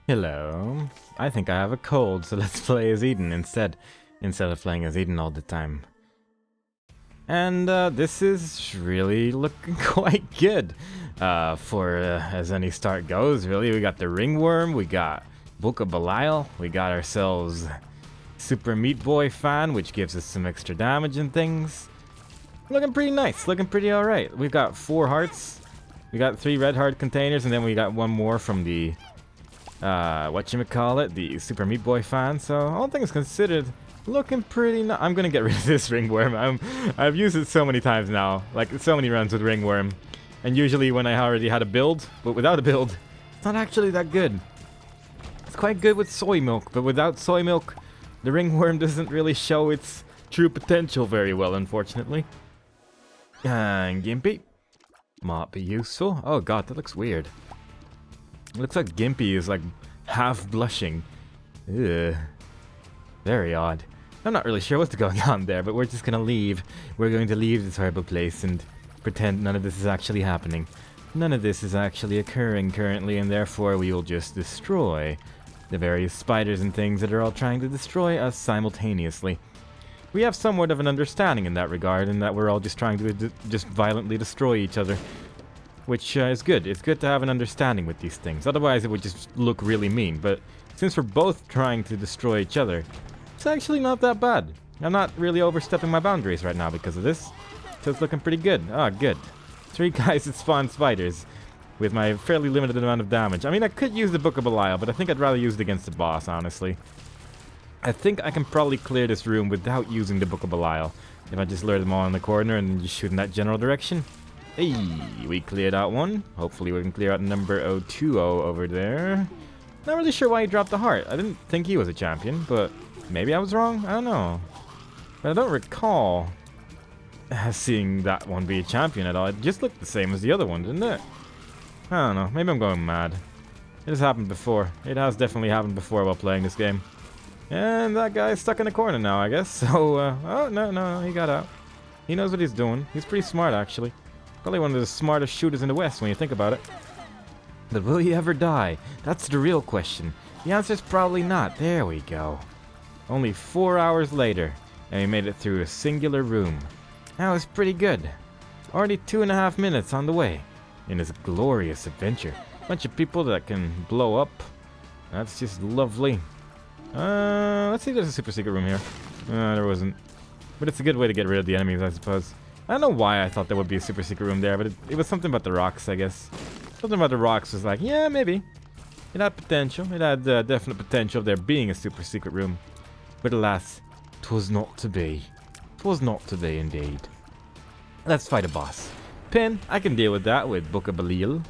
Hello. I think I have a cold, so let's play as Eden instead of playing as Eden all the time. And this is really looking quite good for as any start goes, really. We got the Ringworm, we got Book of Belial, we got ourselves Super Meat Boy Fan, which gives us some extra damage and things. Looking pretty nice, looking pretty alright. We've got 4 hearts, we got 3 red heart containers, and then we got 1 more from the whatchamacallit, the Super Meat Boy Fan. So all things considered, looking pretty I'm gonna get rid of this Ringworm. I've used it so many times now, like so many runs with Ringworm. And usually when I already had a build, but without a build, it's not actually that good. It's quite good with soy milk, but without soy milk, the Ringworm doesn't really show its true potential very well, unfortunately. And Gimpy might be useful. Oh god, that looks weird. It looks like Gimpy is like half blushing. Ugh. Very odd. I'm not really sure what's going on there, but we're just gonna leave. We're going to leave this horrible place and pretend none of this is actually happening. None of this is actually occurring currently, and therefore we will just destroy the various spiders and things that are all trying to destroy us simultaneously. We have somewhat of an understanding in that regard, in that we're all just trying to just violently destroy each other. Which is good. It's good to have an understanding with these things. Otherwise it would just look really mean. But since we're both trying to destroy each other, it's actually not that bad. I'm not really overstepping my boundaries right now because of this. So it's looking pretty good. Ah, good. 3 guys that spawn spiders with my fairly limited amount of damage. I mean, I could use the Book of Belial, but I think I'd rather use it against the boss, honestly. I think I can probably clear this room without using the Book of Belial. If I just lure them all in the corner and just shoot in that general direction. Hey, we cleared out one. Hopefully we can clear out number 020 over there. Not really sure why he dropped the heart. I didn't think he was a champion, but maybe I was wrong. I don't know. But I don't recall seeing that one be a champion at all. It just looked the same as the other one, didn't it? I don't know. Maybe I'm going mad. It has happened before. It has definitely happened before while playing this game. And that guy's stuck in a corner now, I guess. So, oh, no, he got out. He knows what he's doing. He's pretty smart, actually. Probably one of the smartest shooters in the West when you think about it. But will he ever die? That's the real question. The answer's probably not. There we go. Only 4 hours later, and we made it through a singular room. That was pretty good. Already 2.5 minutes on the way in this glorious adventure. Bunch of people that can blow up. That's just lovely. Let's see if there's a super secret room here. There wasn't. But it's a good way to get rid of the enemies, I suppose. I don't know why I thought there would be a super secret room there, but it was something about the rocks, I guess. Something about the rocks was like, yeah, maybe. It had potential. It had definite potential of there being a super secret room. But alas, 'twas not to be. 'Twas not to be, indeed. Let's fight a boss. Pin, I can deal with that with Book of Belial.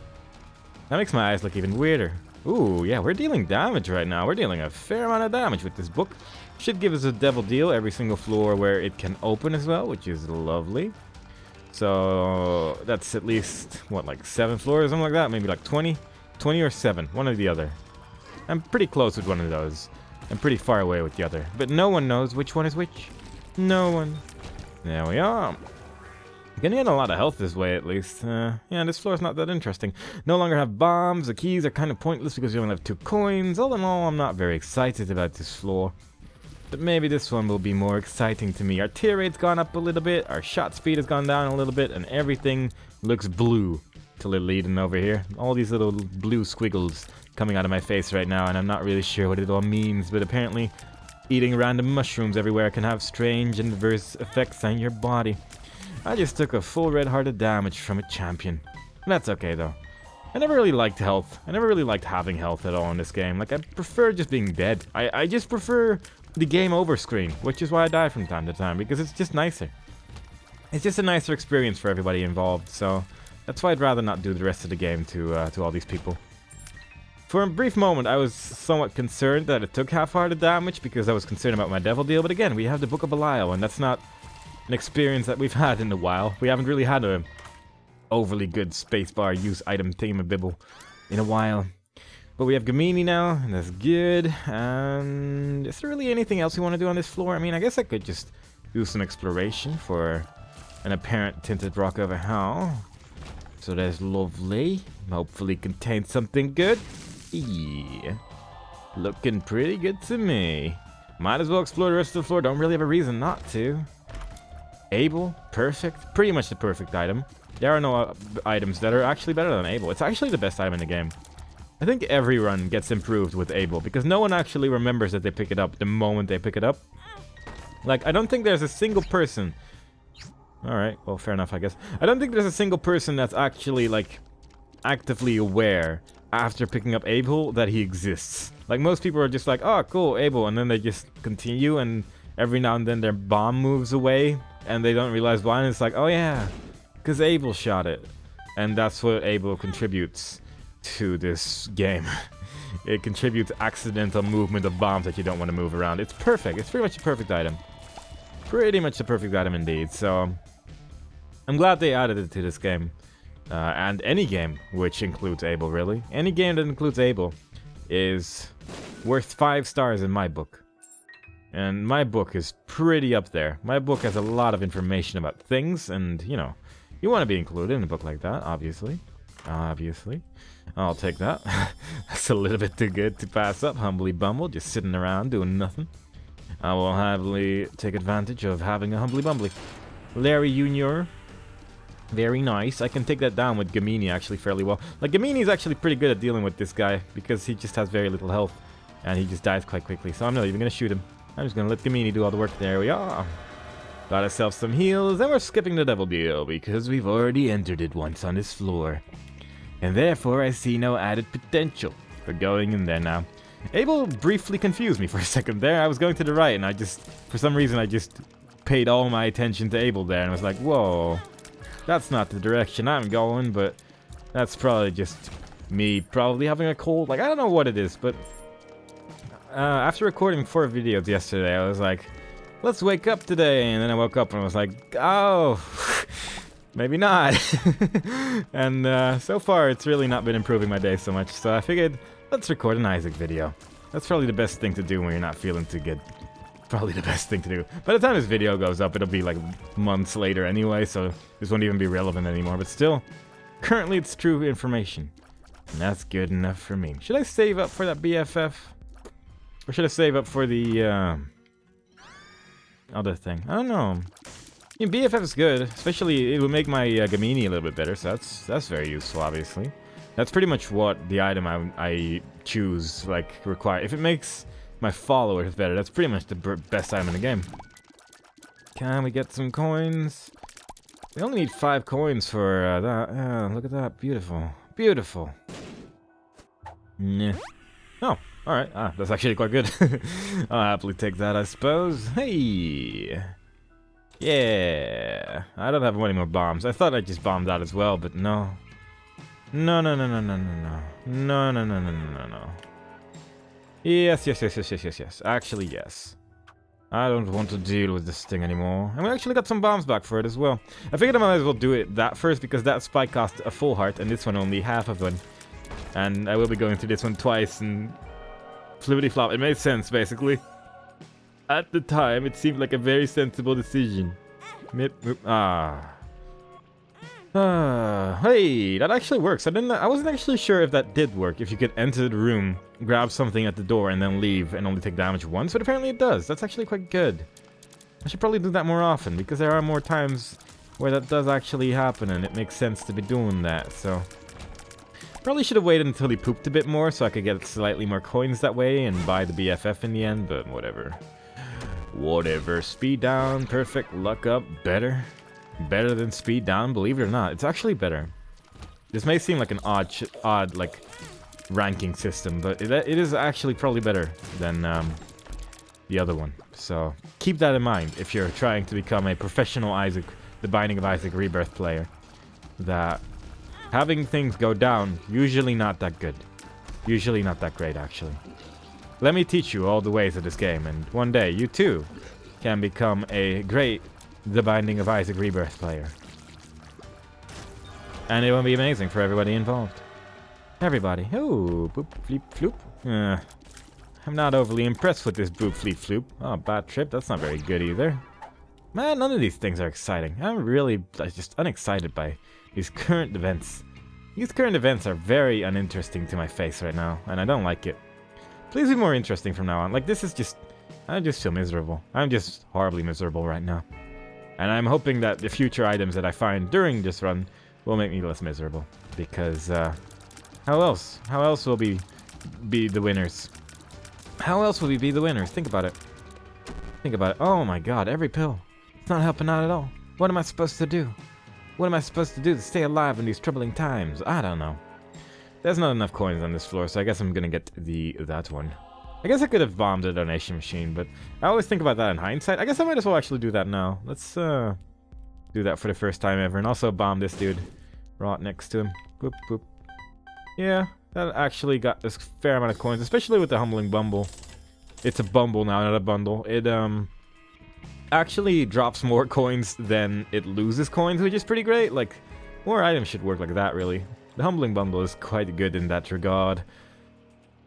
That makes my eyes look even weirder. Ooh, yeah, we're dealing damage right now. We're dealing a fair amount of damage with this book. Should give us a devil deal every single floor where it can open as well, which is lovely. So that's at least, what, like 7 floors, something like that? Maybe like 20? 20 or 7, one or the other. I'm pretty close with one of those. I'm pretty far away with the other. But no one knows which one is which. No one. There we are. Gonna get a lot of health this way, at least. Yeah, this floor's not that interesting. No longer have bombs. The keys are kind of pointless because we only have 2 coins. All in all, I'm not very excited about this floor. But maybe this one will be more exciting to me. Our tear rate's gone up a little bit, our shot speed has gone down a little bit, and everything looks blue to little Eden over here. All these little blue squiggles coming out of my face right now, and I'm not really sure what it all means, but apparently eating random mushrooms everywhere can have strange and adverse effects on your body. I just took a full red heart of damage from a champion. That's okay though. I never really liked health. I never really liked having health at all in this game. Like, I prefer just being dead. I just prefer the game over screen, which is why I die from time to time, because it's just nicer. It's just a nicer experience for everybody involved, so that's why I'd rather not do the rest of the game to all these people. For a brief moment, I was somewhat concerned that it took half-hearted damage because I was concerned about my devil deal, but again, we have the Book of Belial, and that's not an experience that we've had in a while. We haven't really had a overly good spacebar use item thingamabibble in a while. But we have Gamini now, and that's good. And is there really anything else we want to do on this floor? I mean, I guess I could just do some exploration for an apparent tinted rock over here. So that's lovely. Hopefully contains something good. Yeah. Looking pretty good to me. Might as well explore the rest of the floor. Don't really have a reason not to. Able, perfect. Pretty much the perfect item. There are no items that are actually better than Able. It's actually the best item in the game. I think every run gets improved with Able because no one actually remembers that they pick it up the moment they pick it up. Like, I don't think there's a single person... Alright, well, fair enough, I guess. I don't think there's a single person that's actually, like, actively aware after picking up Able that he exists. Like, most people are just like, oh, cool, Able, and then they just continue, and every now and then their bomb moves away, and they don't realize why, and it's like, oh yeah, because Able shot it. And that's what Able contributes to this game. It contributes accidental movement of bombs that you don't want to move around. It's perfect. It's pretty much a perfect item. Pretty much a perfect item indeed, so... I'm glad they added it to this game. And any game which includes Able, really. Any game that includes Able is worth 5 stars in my book. And my book is pretty up there. My book has a lot of information about things, and, you know, you want to be included in a book like that, obviously. Obviously. I'll take that. That's a little bit too good to pass up. Humbly bumble, just sitting around doing nothing. I will happily take advantage of having a humbly bumbly. Larry Jr. Very nice. I can take that down with Gamini actually fairly well. Like, Gamini is actually pretty good at dealing with this guy because he just has very little health and he just dies quite quickly. So I'm not even going to shoot him. I'm just going to let Gamini do all the work. There we are. Got ourselves some heals, and we're skipping the devil deal because we've already entered it once on this floor. And therefore I see no added potential for going in there now. Able briefly confused me for a second there. I was going to the right and I just, for some reason, I just paid all my attention to Able there and was like, whoa, that's not the direction I'm going, but that's probably just me probably having a cold. Like, I don't know what it is, but after recording 4 videos yesterday, I was like, let's wake up today. And then I woke up and I was like, oh, maybe not. And so far, it's really not been improving my day so much. So I figured, let's record an Isaac video. That's probably the best thing to do when you're not feeling too good. Probably the best thing to do. By the time this video goes up, it'll be like months later anyway, so this won't even be relevant anymore. But still, currently it's true information. And that's good enough for me. Should I save up for that BFF? Or should I save up for the other thing? I don't know. I mean, BFF is good, especially it will make my Gamini a little bit better, so that's very useful, obviously. That's pretty much what the item I choose, like, require. If it makes my followers better, that's pretty much the best item in the game. Can we get some coins? We only need 5 coins for that. Look at that. Beautiful. Beautiful. Nah. Oh, alright. That's actually quite good. I'll happily take that, I suppose. Hey! Yeah! I don't have any more bombs. I thought I just bombed that as well, but no. No, no, no, no, no, no, no. No, no, no, no, no, no, no. Yes, yes, yes, yes, yes, yes, yes. Actually, yes. I don't want to deal with this thing anymore. And we actually got some bombs back for it as well. I figured I might as well do it that first because that spike cost a full heart and this one only half of one. And I will be going through this one twice and flippity flop. It made sense, basically. At the time, it seemed like a very sensible decision. Hey, that actually works. I wasn't actually sure if that did work. If you could enter the room, grab something at the door, and then leave and only take damage once, but apparently it does. That's actually quite good. I should probably do that more often because there are more times where that does actually happen, and it makes sense to be doing that. So probably should have waited until he pooped a bit more so I could get slightly more coins that way and buy the BFF in the end. But whatever. Whatever. Speed down, perfect. Luck up, better. Better than speed down, believe it or not. It's actually better. This may seem like an odd like ranking system, but it is actually probably better than the other one. So keep that in mind if you're trying to become a professional Isaac, the Binding of Isaac Rebirth player. That having things go down, usually not that good. Usually not that great, actually. Let me teach you all the ways of this game, and one day you too can become a great The Binding of Isaac Rebirth player. And it will be amazing for everybody involved. Everybody. Oh, boop, fleep, floop. I'm not overly impressed with this boop, fleep, floop. Oh, bad trip. That's not very good either. Man, none of these things are exciting. I'm really just unexcited by these current events. These current events are very uninteresting to my face right now, and I don't like it. Please be more interesting from now on. Like, this is just... I just feel miserable. I'm just horribly miserable right now. And I'm hoping that the future items that I find during this run will make me less miserable. Because, how else? How else will we be the winners? How else will we be the winners? Think about it. Think about it. Oh my god, every pill. It's not helping out at all. What am I supposed to do? What am I supposed to do to stay alive in these troubling times? I don't know. There's not enough coins on this floor, so I guess I'm gonna get that one. I guess I could have bombed a donation machine, but I always think about that in hindsight. I guess I might as well actually do that now. Let's do that for the first time ever, and also bomb this dude right next to him. Boop, boop. Yeah, that actually got us a fair amount of coins, especially with the humbling bumble. It's a bumble now, not a bundle. It actually drops more coins than it loses coins, which is pretty great. Like, more items should work like that, really. The humbling bundle is quite good in that regard.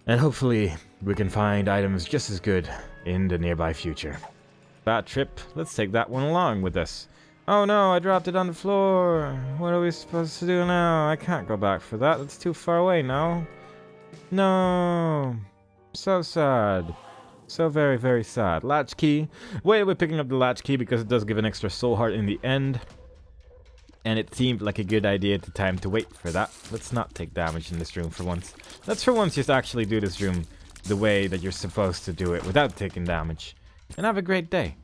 And hopefully we can find items just as good in the nearby future. Bad trip. Let's take that one along with us. Oh no, I dropped it on the floor. What are we supposed to do now? I can't go back for that. That's too far away now. No. So sad. So very, very sad. Latch key. Wait, we're picking up the latch key because it does give an extra soul heart in the end. And it seemed like a good idea at the time to wait for that. Let's not take damage in this room for once. Let's for once just actually do this room the way that you're supposed to do it without taking damage. And have a great day.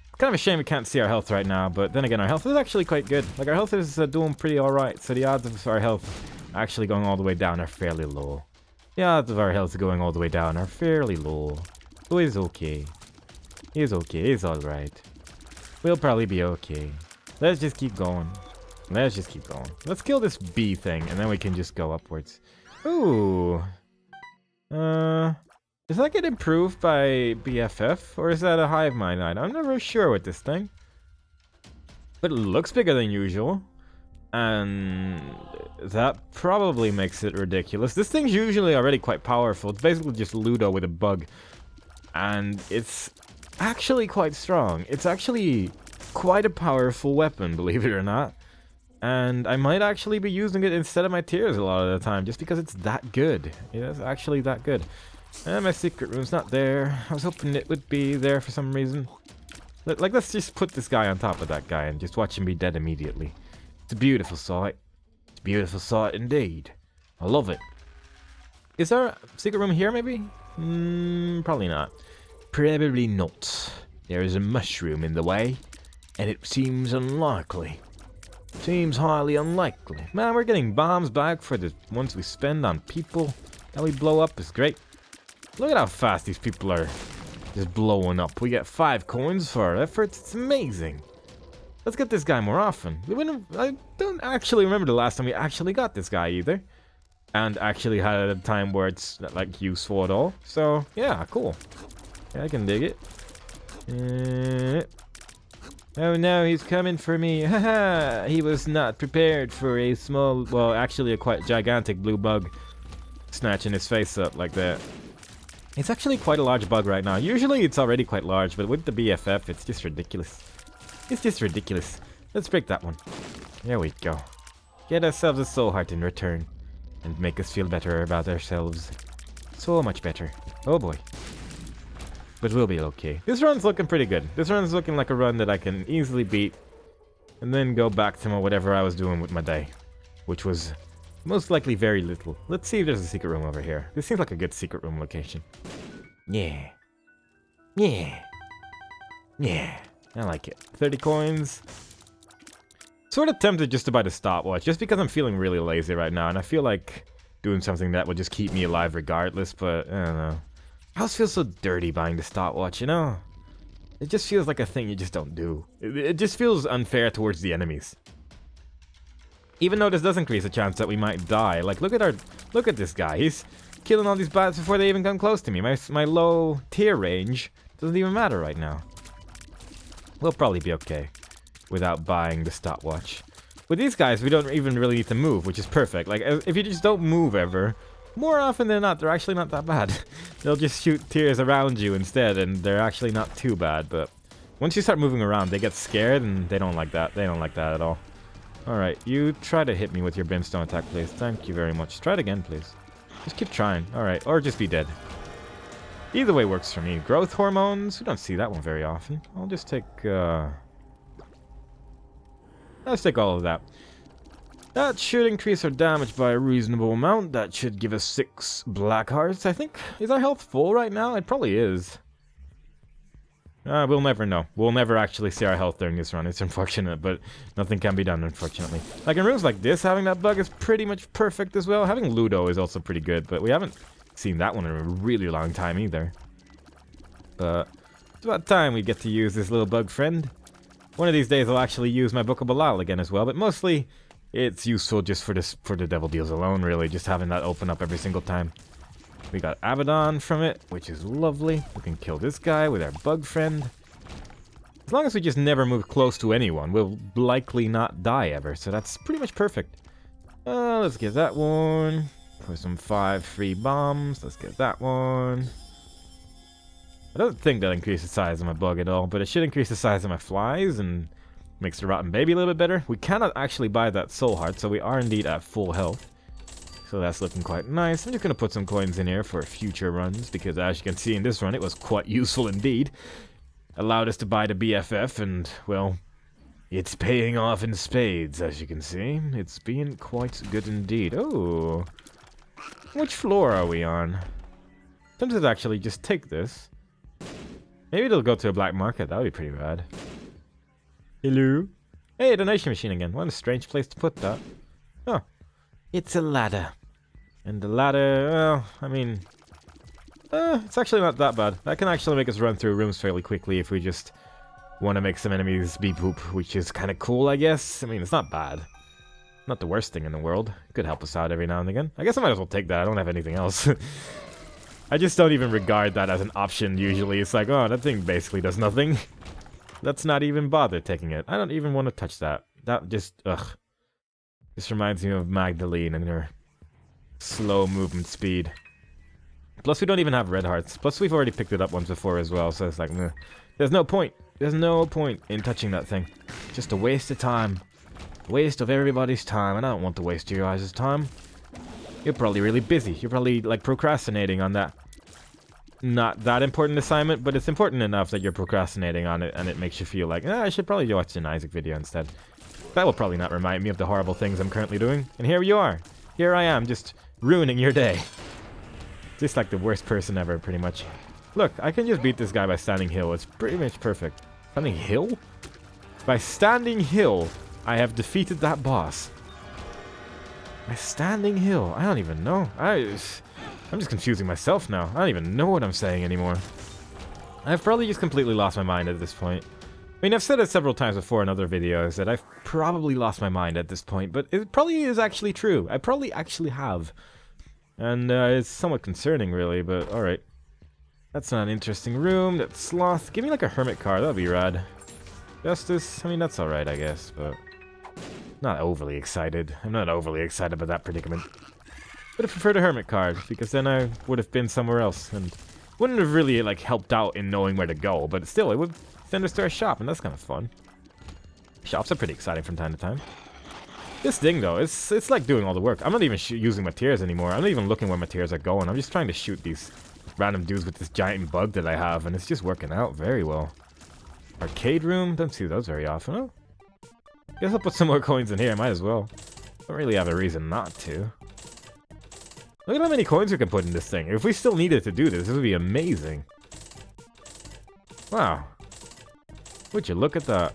It's kind of a shame we can't see our health right now, but then again, our health is actually quite good. Like, our health is doing pretty alright, so the odds of our health actually going all the way down are fairly low. The odds of our health going all the way down are fairly low. So he's okay. He's okay, he's alright. We'll probably be okay. Let's just keep going. Let's just keep going. Let's kill this bee thing, and then we can just go upwards. Ooh. Does that get improved by BFF? Or is that a hive mind item? I'm never sure with this thing. But it looks bigger than usual. And that probably makes it ridiculous. This thing's usually already quite powerful. It's basically just Ludo with a bug. And it's actually quite strong. It's actually quite a powerful weapon, believe it or not. And I might actually be using it instead of my tears a lot of the time, just because it's that good. It's actually that good. And my secret room's not there. I was hoping it would be there for some reason. Like, let's just put this guy on top of that guy and just watch him be dead immediately. It's a beautiful sight. It's a beautiful sight indeed. I love it. Is there a secret room here, maybe? Probably not. Probably not. There is a mushroom in the way. And it seems unlikely. Seems highly unlikely. Man, we're getting bombs back for the ones we spend on people that we blow up is great. Look at how fast these people are just blowing up. We get 5 coins for our efforts. It's amazing. Let's get this guy more often. I don't actually remember the last time we actually got this guy either. And actually had a time where it's like useful at all. So, yeah, cool. Yeah, I can dig it. Oh no, he's coming for me. Haha, he was not prepared for a small, well, actually a quite gigantic blue bug snatching his face up like that. It's actually quite a large bug right now. Usually it's already quite large, but with the BFF, it's just ridiculous. It's just ridiculous. Let's break that one. There we go. Get ourselves a soul heart in return. And make us feel better about ourselves. So much better. Oh boy. But we'll be okay. This run's looking pretty good. This run's looking like a run that I can easily beat. And then go back to whatever I was doing with my day. Which was most likely very little. Let's see if there's a secret room over here. This seems like a good secret room location. Yeah. Yeah. Yeah. I like it. 30 coins. Sort of tempted just to buy the stopwatch. Just because I'm feeling really lazy right now. And I feel like doing something that would just keep me alive regardless. But I don't know. I always feel so dirty buying the stopwatch, you know? It just feels like a thing you just don't do. It just feels unfair towards the enemies. Even though this does increase the chance that we might die. Like, look at this guy. He's killing all these bats before they even come close to me. My low tier range doesn't even matter right now. We'll probably be okay without buying the stopwatch. With these guys, we don't even really need to move, which is perfect. Like, if you just don't move ever, more often than not, they're actually not that bad. They'll just shoot tears around you instead, and they're actually not too bad. But once you start moving around, they get scared, and they don't like that. They don't like that at all. Alright, you try to hit me with your brimstone attack, please. Thank you very much. Try it again, please. Just keep trying. Alright, or just be dead. Either way works for me. Growth hormones, we don't see that one very often. I'll just take, let's take all of that. That should increase our damage by a reasonable amount. That should give us 6 black hearts, I think. Is our health full right now? It probably is. We'll never know. We'll never actually see our health during this run. It's unfortunate, but nothing can be done, unfortunately. Like, in rooms like this, having that bug is pretty much perfect as well. Having Ludo is also pretty good, but we haven't seen that one in a really long time either. But it's about time we get to use this little bug friend. One of these days I'll actually use my Book of Belial again as well, but mostly it's useful just for the Devil Deals alone, really, just having that open up every single time. We got Abaddon from it, which is lovely. We can kill this guy with our bug friend. As long as we just never move close to anyone, we'll likely not die ever, so that's pretty much perfect. Let's get that one. For some 5 free bombs, let's get that one. I don't think that increases the size of my bug at all, but it should increase the size of my flies and makes the rotten baby a little bit better. We cannot actually buy that soul heart, so we are indeed at full health. So that's looking quite nice. I'm just going to put some coins in here for future runs, because as you can see in this run, it was quite useful indeed. Allowed us to buy the BFF, and, well, it's paying off in spades, as you can see. It's been quite good indeed. Oh, which floor are we on? Sometimes actually just take this. Maybe it'll go to a black market. That would be pretty bad. Hello? Hey, donation machine again. What a strange place to put that. Oh, it's a ladder. And the ladder, well, I mean, it's actually not that bad. That can actually make us run through rooms fairly quickly if we just want to make some enemies beep boop, which is kind of cool, I guess. I mean, it's not bad. Not the worst thing in the world. It could help us out every now and again. I guess I might as well take that. I don't have anything else. I just don't even regard that as an option usually. It's like, oh, that thing basically does nothing. Let's not even bother taking it. I don't even want to touch that. That just, ugh. This reminds me of Magdalene and her slow movement speed. Plus, we don't even have red hearts. Plus, we've already picked it up once before as well, so it's like, meh. There's no point. There's no point in touching that thing. Just a waste of time. Waste of everybody's time, and I don't want to waste your guys' time. You're probably really busy. You're probably, like, procrastinating on that. Not that important assignment, but it's important enough that you're procrastinating on it, and it makes you feel like, I should probably watch an Isaac video instead. That will probably not remind me of the horrible things I'm currently doing. And here you are. Here I am, just ruining your day. Just like the worst person ever, pretty much. Look, I can just beat this guy by standing hill. It's pretty much perfect. Standing hill? By standing hill, I have defeated that boss. By standing hill? I don't even know. I'm just confusing myself now. I don't even know what I'm saying anymore. I've probably just completely lost my mind at this point. I mean, I've said it several times before in other videos that I've probably lost my mind at this point, but it probably is actually true. I probably actually have. And it's somewhat concerning, really, but alright. That's not an interesting room. That's Sloth. Give me like a hermit card. That'd be rad. Justice. I mean, that's alright, I guess, but not overly excited. I'm not overly excited about that predicament. But I prefer the hermit card, because then I would have been somewhere else, and wouldn't have really, like, helped out in knowing where to go, but still, it would send us to our shop, and that's kind of fun. Shops are pretty exciting from time to time. This thing, though, it's like doing all the work. I'm not even using my tears anymore. I'm not even looking where my tears are going. I'm just trying to shoot these random dudes with this giant bug that I have, and it's just working out very well. Arcade room? Don't see those very often. Oh. Guess I'll put some more coins in here. Might as well. Don't really have a reason not to. Look at how many coins we can put in this thing. If we still needed to do this, this would be amazing. Wow. Would you look at that?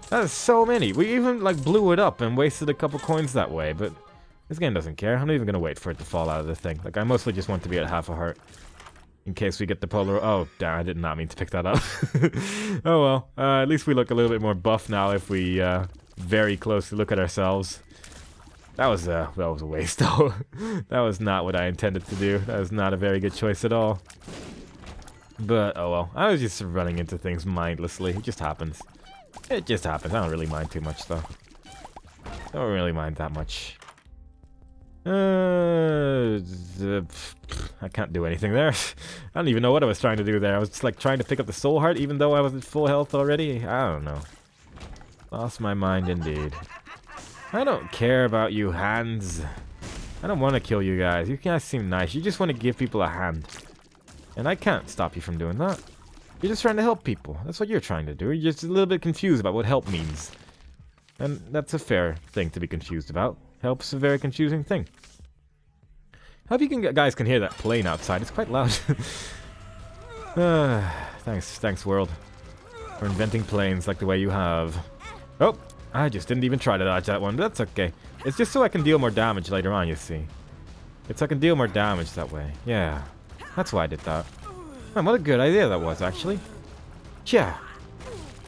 That is so many. We even, like, blew it up and wasted a couple coins that way, but this game doesn't care. I'm not even going to wait for it to fall out of the thing. Like, I mostly just want to be at half a heart. In case we get the polar... Oh, damn, I did not mean to pick that up. Oh, well. At least we look a little bit more buff now if we very closely look at ourselves. That was a waste, though. That was not what I intended to do. That was not a very good choice at all. But, oh well. I was just running into things mindlessly. It just happens. It just happens. I don't really mind too much, though. Don't really mind that much. I can't do anything there. I don't even know what I was trying to do there. I was just, like, trying to pick up the soul heart, even though I was at full health already. I don't know. Lost my mind indeed. I don't care about you hands. I don't want to kill you guys. You guys seem nice. You just want to give people a hand. And I can't stop you from doing that. You're just trying to help people. That's what you're trying to do. You're just a little bit confused about what help means. And that's a fair thing to be confused about. Help's a very confusing thing. Hope you guys can hear that plane outside. It's quite loud. Thanks world, for inventing planes like the way you have. Oh, I just didn't even try to dodge that one, but that's okay. It's just so I can deal more damage later on, you see. It's so I can deal more damage that way. Yeah, that's why I did that. Man, what a good idea that was, actually. Yeah.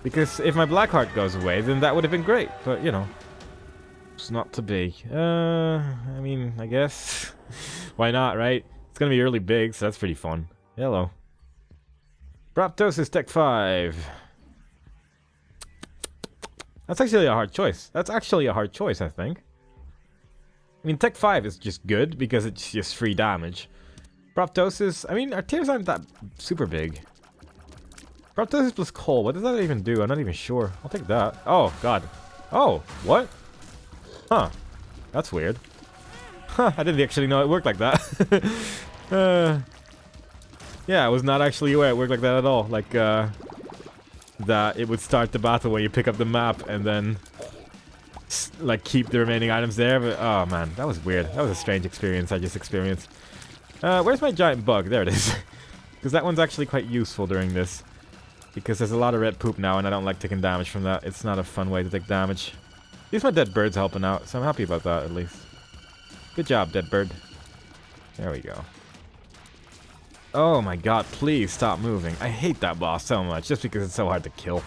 Because if my black heart goes away, then that would have been great. But, you know, it's not to be. I mean, I guess. Why not, right? It's gonna be really big, so that's pretty fun. Hello. Proptosis Tech 5. That's actually a hard choice. That's actually a hard choice, I think. I mean, Tech 5 is just good because it's just free damage. Proptosis, I mean, our tears aren't that super big. Proptosis plus coal, what does that even do? I'm not even sure. I'll take that. Oh, God. Oh, what? Huh. That's weird. Huh, I didn't actually know it worked like that. Yeah, I was not actually aware it worked like that at all. Like, that it would start the battle when you pick up the map and then, like, keep the remaining items there. But, oh, man, that was weird. That was a strange experience I just experienced. Where's my giant bug? There it is. Because that one's actually quite useful during this. Because there's a lot of red poop now, and I don't like taking damage from that. It's not a fun way to take damage. At least my dead bird's helping out, so I'm happy about that, at least. Good job, dead bird. There we go. Oh my god, please stop moving. I hate that boss so much, just because it's so hard to kill.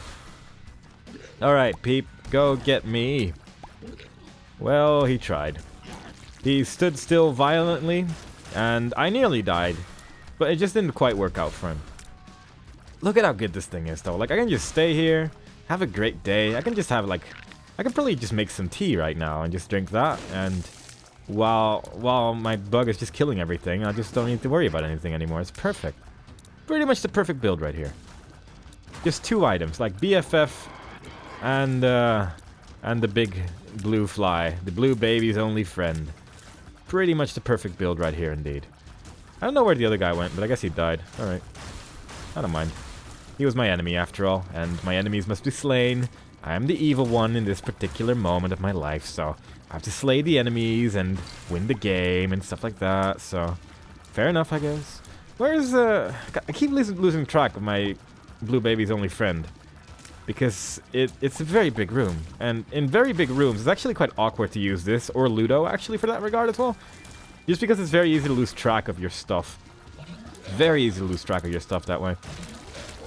Alright, Peep, go get me. Well, he tried. He stood still violently, and I nearly died. But it just didn't quite work out for him. Look at how good this thing is, though. Like, I can just stay here, have a great day. I can just have, like... I can probably just make some tea right now and just drink that, and... While my bug is just killing everything, I just don't need to worry about anything anymore. It's perfect. Pretty much the perfect build right here. Just 2 items, like BFF and the big blue fly. The blue baby's only friend. Pretty much the perfect build right here, indeed. I don't know where the other guy went, but I guess he died. Alright. I don't mind. He was my enemy, after all, and my enemies must be slain. I am the evil one in this particular moment of my life, so... I have to slay the enemies and win the game and stuff like that, so... Fair enough, I guess. Where's, I keep losing track of my blue baby's only friend. Because it's a very big room. And in very big rooms, it's actually quite awkward to use this, or Ludo, actually, for that regard as well. Just because it's very easy to lose track of your stuff. Very easy to lose track of your stuff that way.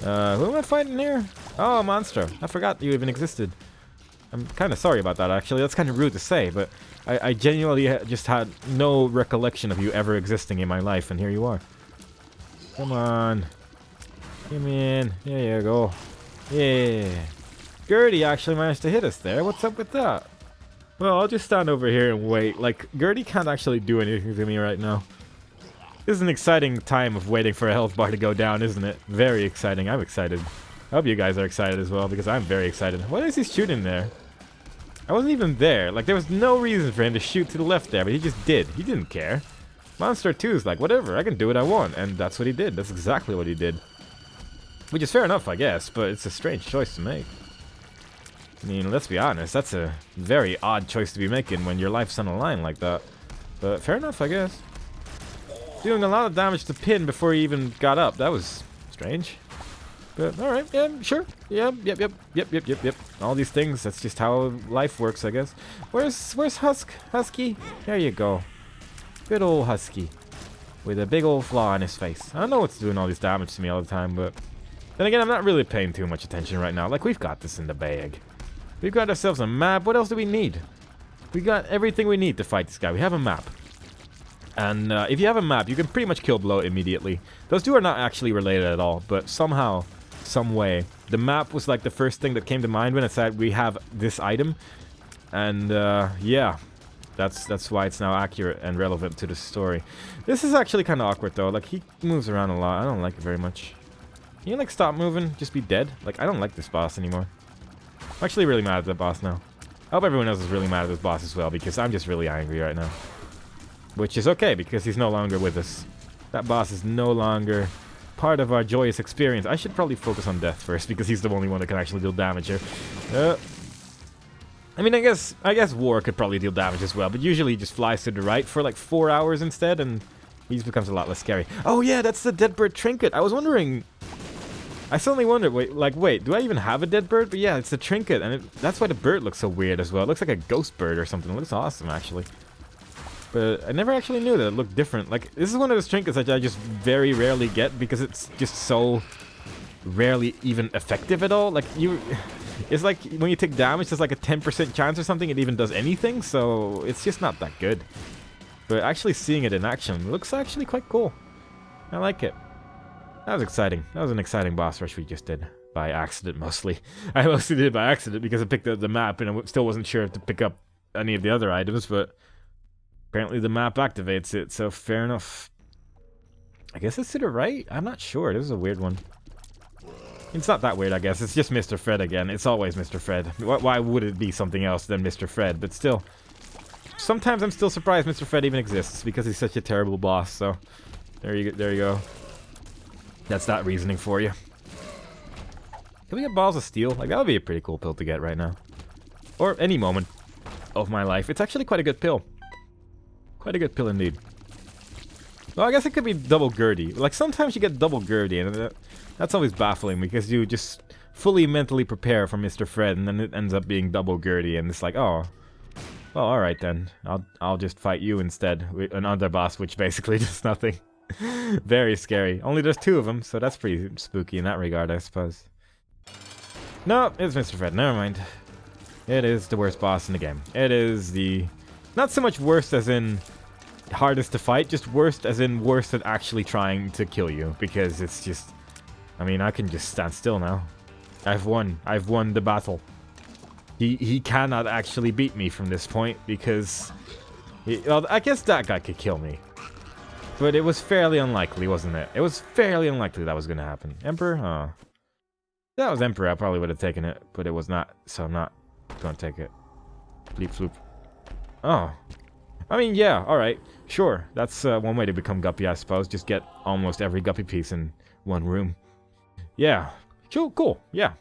Who am I fighting here? Oh, monster. I forgot you even existed. I'm kind of sorry about that, actually. That's kind of rude to say, but I genuinely just had no recollection of you ever existing in my life, and here you are. Come on. Come in. There you go. Yeah. Gertie actually managed to hit us there. What's up with that? Well, I'll just stand over here and wait. Like, Gertie can't actually do anything to me right now. This is an exciting time of waiting for a health bar to go down, isn't it? Very exciting. I'm excited. I hope you guys are excited as well, because I'm very excited. What is he shooting there? I wasn't even there. Like, there was no reason for him to shoot to the left there, but he just did. He didn't care. Monster 2 is like, whatever, I can do what I want. And that's what he did. That's exactly what he did. Which is fair enough, I guess, but it's a strange choice to make. I mean, let's be honest, that's a very odd choice to be making when your life's on the line like that. But fair enough, I guess. Doing a lot of damage to Pin before he even got up. That was strange. But, alright, yeah, sure. Yep. All these things, that's just how life works, I guess. Where's Husky? There you go. Good old Husky. With a big old flaw in his face. I don't know what's doing all this damage to me all the time, but... Then again, I'm not really paying too much attention right now. Like, we've got this in the bag. We've got ourselves a map. What else do we need? We got everything we need to fight this guy. We have a map. And if you have a map, you can pretty much kill Blow immediately. Those two are not actually related at all, but somehow... some way. The map was like the first thing that came to mind when I said we have this item. And yeah, that's why it's now accurate and relevant to the story. This is actually kind of awkward though. Like, he moves around a lot. I don't like it very much. Can you like stop moving? Just be dead? Like, I don't like this boss anymore. I'm actually really mad at the boss now. I hope everyone else is really mad at this boss as well, because I'm just really angry right now. Which is okay, because he's no longer with us. That boss is no longer part of our joyous experience. I should probably focus on death first, because he's the only one that can actually deal damage here. I mean, I guess War could probably deal damage as well, but usually he just flies to the right for like 4 hours instead, and he just becomes a lot less scary. Oh yeah, that's the dead bird trinket. I was wondering... I suddenly wondered, wait, do I even have a dead bird? But yeah, it's the trinket, and that's why the bird looks so weird as well. It looks like a ghost bird or something. It looks awesome, actually. But I never actually knew that it looked different. Like, this is one of those trinkets that I just very rarely get, because it's just so rarely even effective at all. Like, it's like when you take damage, there's like a 10% chance or something it even does anything, so it's just not that good. But actually seeing it in action looks actually quite cool. I like it. That was exciting. That was an exciting boss rush we just did. By accident, mostly. I mostly did it by accident because I picked up the map and I still wasn't sure if to pick up any of the other items, but apparently the map activates it, so fair enough. I guess it's to the right? I'm not sure. This is a weird one. It's not that weird, I guess. It's just Mr. Fred again. It's always Mr. Fred. Why would it be something else than Mr. Fred? But still. Sometimes I'm still surprised Mr. Fred even exists because he's such a terrible boss, so there you go. That's that reasoning for you. Can we get balls of steel? Like, that would be a pretty cool pill to get right now. Or any moment of my life. It's actually quite a good pill. Quite a good pill indeed. Well, I guess it could be double Gurdy. Like, sometimes you get double Gurdy, and that's always baffling because you just fully mentally prepare for Mr. Fred, and then it ends up being double Gurdy, and it's like, oh, well, alright then. I'll just fight you instead with another boss, which basically does nothing. Very scary. Only there's 2 of them, so that's pretty spooky in that regard, I suppose. No, it's Mr. Fred. Never mind. It is the worst boss in the game. It is the... Not so much worst as in hardest to fight, just worst as in worst at actually trying to kill you. Because it's just... I mean, I can just stand still now. I've won. I've won the battle. He cannot actually beat me from this point because... well, I guess that guy could kill me. But it was fairly unlikely, wasn't it? It was fairly unlikely that was going to happen. Emperor? Oh. If that was Emperor, I probably would have taken it. But it was not, so I'm not going to take it. Bleep floop. Oh. I mean, yeah, alright. Sure. That's one way to become Guppy, I suppose. Just get almost every Guppy piece in one room. Yeah. Cool. Yeah.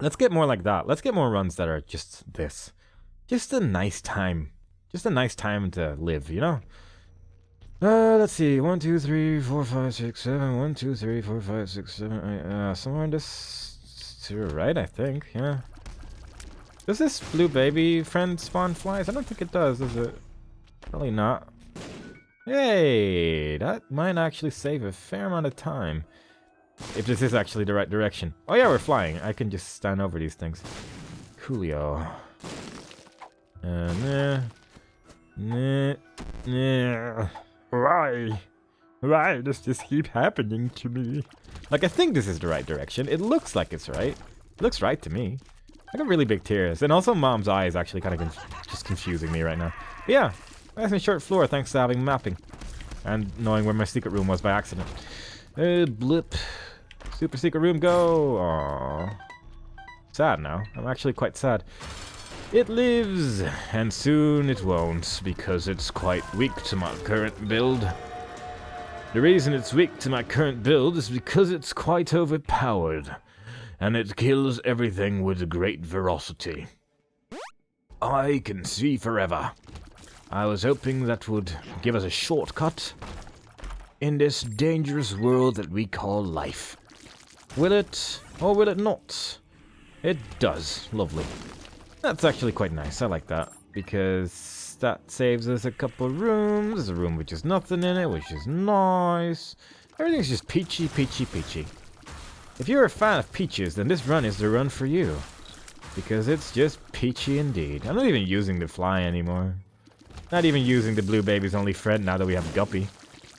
Let's get more like that. Let's get more runs that are just this. Just a nice time. Just a nice time to live, you know? Let's see. 1, 2, 3, 4, 5, 6, 7. 1, 2, 3, 4, 5, 6, 7, 8. Somewhere in this to the right, I think. Yeah. Does this blue baby friend spawn flies? I don't think it does it? Probably not. Hey, that might actually save a fair amount of time. If this is actually the right direction. Oh yeah, we're flying. I can just stand over these things. Coolio. Why does this keep happening to me? Like, I think this is the right direction. It looks like it's right. It looks right to me. I got really big tears. And also Mom's eye is actually kind of just confusing me right now. But yeah, nice and short floor thanks to having mapping. And knowing where my secret room was by accident. Blip. Super secret room, go! Aww. Sad now. I'm actually quite sad. It lives, and soon it won't, because it's quite weak to my current build. The reason it's weak to my current build is because it's quite overpowered, and it kills everything with great ferocity. I can see forever. I was hoping that would give us a shortcut in this dangerous world that we call life. Will it, or will it not? It does. Lovely. That's actually quite nice. I like that. Because that saves us a couple rooms. There's a room with just nothing in it, which is nice. Everything's just peachy, peachy, peachy. If you're a fan of peaches, then this run is the run for you. Because it's just peachy indeed. I'm not even using the fly anymore. Not even using the blue baby's only friend now that we have Guppy.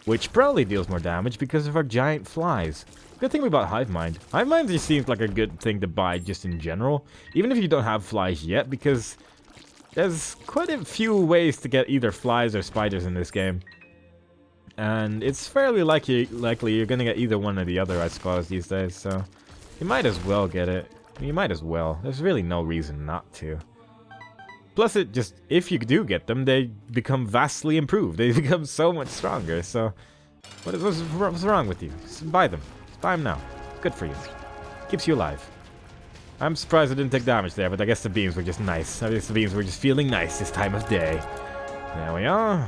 Which probably deals more damage because of our giant flies. Good thing we bought Hive Mind. Hive Mind just seems like a good thing to buy just in general. Even if you don't have flies yet, because there's quite a few ways to get either flies or spiders in this game. And it's fairly likely you're going to get either one or the other, I suppose, these days. So you might as well get it. You might as well. There's really no reason not to. Plus, it just, if you do get them, they become vastly improved. They become so much stronger, so... What's wrong with you? Just buy them. Just buy them now. Good for you. Keeps you alive. I'm surprised I didn't take damage there, but I guess the beams were just nice. I guess the beams were just feeling nice this time of day. There we are.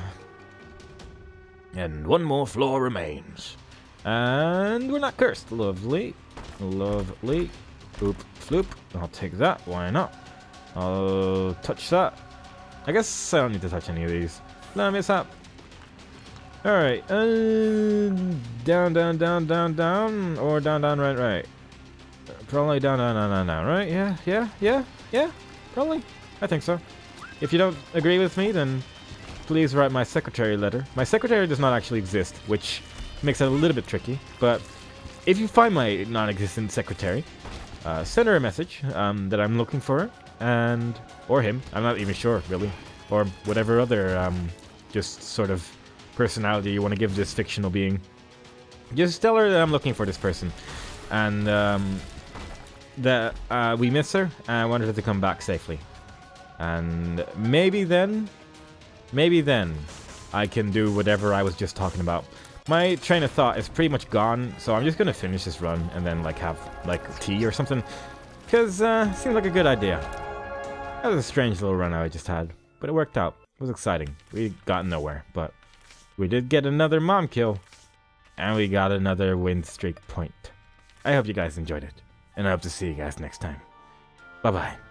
And one more floor remains. And we're not cursed. Lovely. Lovely. Oop, floop. I'll take that. Why not? I'll touch that. I guess I don't need to touch any of these. No, miss up. Alright. Down, down, down, down, down. Or down, down, right, right. Probably down, down, down, down, down, right? Yeah. Probably. I think so. If you don't agree with me, then please write my secretary letter. My secretary does not actually exist, which makes it a little bit tricky. But if you find my non-existent secretary, send her a message that I'm looking for her, or him. I'm not even sure, really. Or whatever other just sort of personality you want to give this fictional being. Just tell her that I'm looking for this person. And that we miss her, and I wanted her to come back safely. And maybe then I can do whatever I was just talking about. My train of thought is pretty much gone, so I'm just gonna finish this run and then like have like tea or something, because it seemed like a good idea. That was a strange little run I just had, but it worked out. It was exciting. We got nowhere, but we did get another mom kill, and we got another win streak point. I hope you guys enjoyed it, and I hope to see you guys next time. Bye bye.